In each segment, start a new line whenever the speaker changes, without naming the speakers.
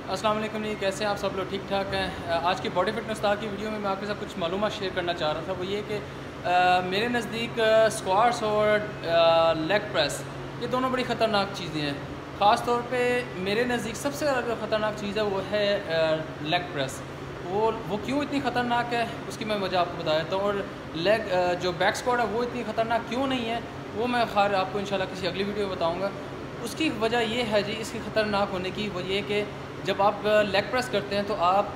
अस्सलाम वालेकुम जी, कैसे हैं आप सब लोग? ठीक ठाक हैं। आज की बॉडी फिटनेस की वीडियो में मैं आपके साथ कुछ मालूमात शेयर करना चाह रहा था। वो ये कि मेरे नज़दीक स्क्वाट्स और लेग प्रेस ये दोनों बड़ी ख़तरनाक चीज़ें हैं। ख़ास तौर पे मेरे नज़दीक सबसे ज़्यादा ख़तरनाक चीज़ है वो है लेग प्रेस। वो क्यों इतनी ख़तरनाक है उसकी मैं वजह आपको बता देता हूँ। और लेग जो बैक स्क्वाट है वो इतनी ख़तरनाक क्यों नहीं है वो मैं खैर आपको इंशाल्लाह किसी अगली वीडियो में बताऊँगा। उसकी वजह ये है जी, इसकी ख़तरनाक होने की वो ये कि जब आप लेग प्रेस करते हैं तो आप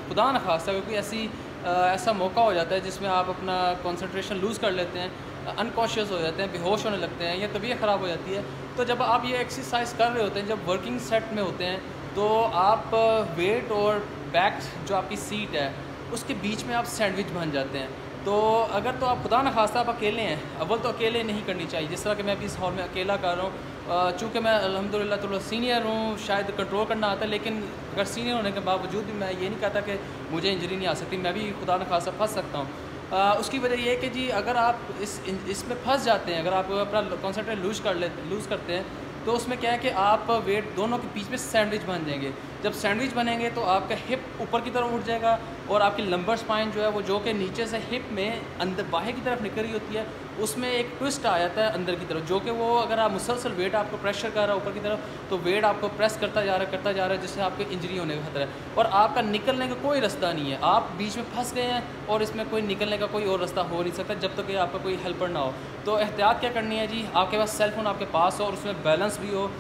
खुदा न खास्ता क्योंकि ऐसा मौका हो जाता है जिसमें आप अपना कंसंट्रेशन लूज़ कर लेते हैं, अनकॉन्शियस हो जाते हैं, बेहोश होने लगते हैं या तबीयत ख़राब हो जाती है। तो जब आप ये एक्सरसाइज कर रहे होते हैं, जब वर्किंग सेट में होते हैं, तो आप वेट और बैक जो आपकी सीट है उसके बीच में आप सैंडविच बन जाते हैं। तो अगर तो आप खुदा न खास्ता आप अकेले हैं, अव्वल तो अकेले नहीं करनी चाहिए, जिस तरह कि मैं अभी इस हॉल में अकेला कर रहा हूँ। चूँकि मैं अल्हम्दुलिल्लाह थोड़ा सीनियर हूँ, शायद कंट्रोल करना आता है, लेकिन अगर सीनियर होने के बावजूद भी मैं ये नहीं कहता कि मुझे इंजरी नहीं आ सकती, मैं भी खुदा न खास्ता फंस सकता हूँ। उसकी वजह ये है कि जी अगर आप इसमें फंस जाते हैं, अगर आप अपना कॉन्सेंट्रेट लूज़ करते हैं, तो उसमें क्या है कि आप वेट दोनों के बीच में सैंडविच बन जाएंगे। जब सैंडविच बनेंगे तो आपका हिप ऊपर की तरफ उठ जाएगा और आपकी लंबर स्पाइन जो है वो जो कि नीचे से हिप में अंदर बाहर की तरफ निकल रही होती है, उसमें एक ट्विस्ट आ जाता है अंदर की तरफ, जो कि वो अगर आप मुसलसल वेट आपको प्रेशर कर रहा है ऊपर की तरफ, तो वेट आपको प्रेस करता जा रहा है जिससे आपको इंजरी होने का खतरा है और आपका निकलने का कोई रास्ता नहीं है। आप बीच में फंस गए हैं और इसमें कोई निकलने का कोई और रास्ता हो नहीं सकता जब तक कि आपका कोई हेल्पर ना हो। तो एहतियात क्या करनी है जी, आपके पास सेल फ़ोन आपके पास हो और उसमें बैलेंस भी हो,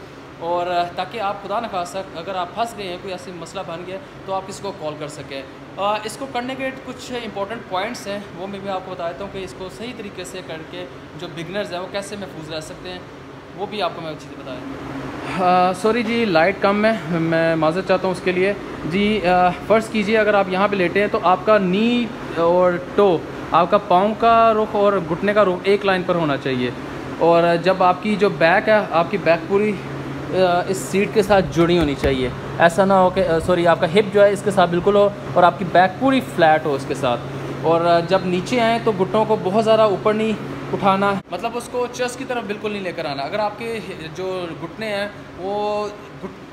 और ताकि आप खुदा न खास्ता अगर आप फंस गए हैं, कोई ऐसी मसला बन गया, तो आप किसी को कॉल कर सकें। इसको करने के कुछ इंपॉर्टेंट पॉइंट्स हैं, वो मैं भी आपको बता देता हूँ कि इसको सही तरीके से करके जो बिगनर्स हैं वो कैसे महफूज रह सकते हैं, वो भी आपको मैं चीज़ें बता देता हूँ। सॉरी जी, लाइट कम है, मैं माज़रत चाहता हूँ उसके लिए जी। फ़र्ज़ कीजिए अगर आप यहाँ पर लेटे हैं तो आपका नी और टो, आपका पाँव का रुख और घुटने का रुख एक लाइन पर होना चाहिए। और जब आपकी जो बैक है, आपकी बैक पूरी इस सीट के साथ जुड़ी होनी चाहिए। ऐसा ना हो कि आपका हिप जो है इसके साथ बिल्कुल हो और आपकी बैक पूरी फ्लैट हो इसके साथ। और जब नीचे आएँ तो घुटनों को बहुत ज़्यादा ऊपर नहीं उठाना, मतलब उसको चेस्ट की तरफ बिल्कुल नहीं लेकर आना। अगर आपके जो घुटने हैं वो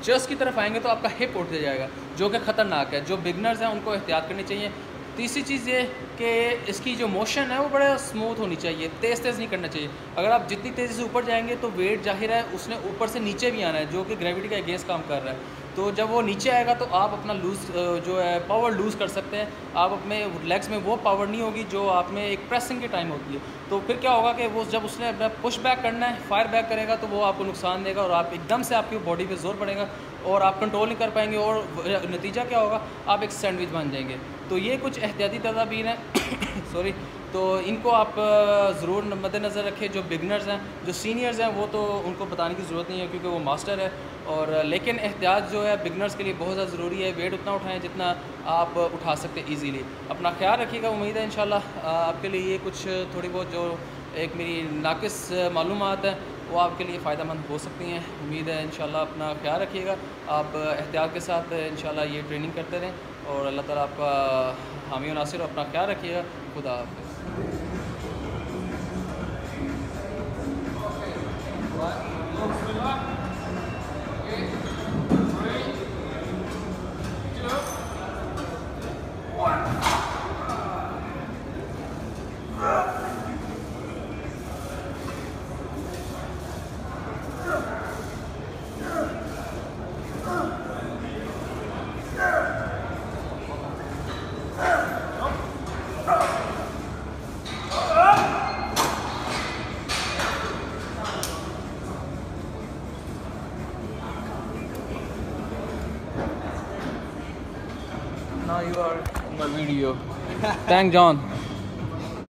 चेस्ट की तरफ आएंगे तो आपका हिप उठ जाएगा, जो कि ख़तरनाक है। जो बिगनर्स हैं उनको एहतियात करनी चाहिए। तीसरी चीज़ ये कि इसकी जो मोशन है वो बड़ा स्मूथ होनी चाहिए, तेज़ नहीं करना चाहिए। अगर आप जितनी तेज़ी से ऊपर जाएंगे तो वेट जाहिर है उसने ऊपर से नीचे भी आना है, जो कि ग्रेविटी का अगेंस्ट काम कर रहा है। तो जब वो नीचे आएगा तो आप अपना जो है पावर लूज़ कर सकते हैं। आप अपने लेग्स में वो पावर नहीं होगी जो आप में एक प्रेसिंग के टाइम होती है। तो फिर क्या होगा कि वो जब उसने अपना पुश बैक करना है, फायर बैक करेगा, तो वो आपको नुकसान देगा और आप एकदम से आपकी बॉडी पे जोर पड़ेगा और आप कंट्रोल नहीं कर पाएंगे और नतीजा क्या होगा, आप एक सैंडविच बन जाएंगे। तो ये कुछ एहतियाती तदाबीर हैं सॉरी, तो इनको आप ज़रूर मद्देनज़र रखें। जो बिगनर्स हैं, जो सीनियर्स हैं, वो तो उनको बताने की ज़रूरत नहीं है क्योंकि वो मास्टर है। और लेकिन एहतियात जो है बिगनर्स के लिए बहुत ज़्यादा ज़रूरी है। वेट उतना उठाएं जितना आप उठा सकते हैं ईज़िली। अपना ख्याल रखिएगा। उम्मीद है इंशाल्लाह आपके लिए ये कुछ थोड़ी बहुत जो एक मेरी नाक़िस मालूमात है वो आपके लिए फ़ायदा मंद हो सकती हैं। उम्मीद है इंशाल्लाह अपना ख्याल रखिएगा। आप एहतियात के साथ इंशाल्लाह ये ट्रेनिंग करते रहें और अल्लाह ताला आपका हामी और नासिर। अपना ख्याल रखिएगा। खुदा हाफ़िज़। Now you are in my video. Thank John.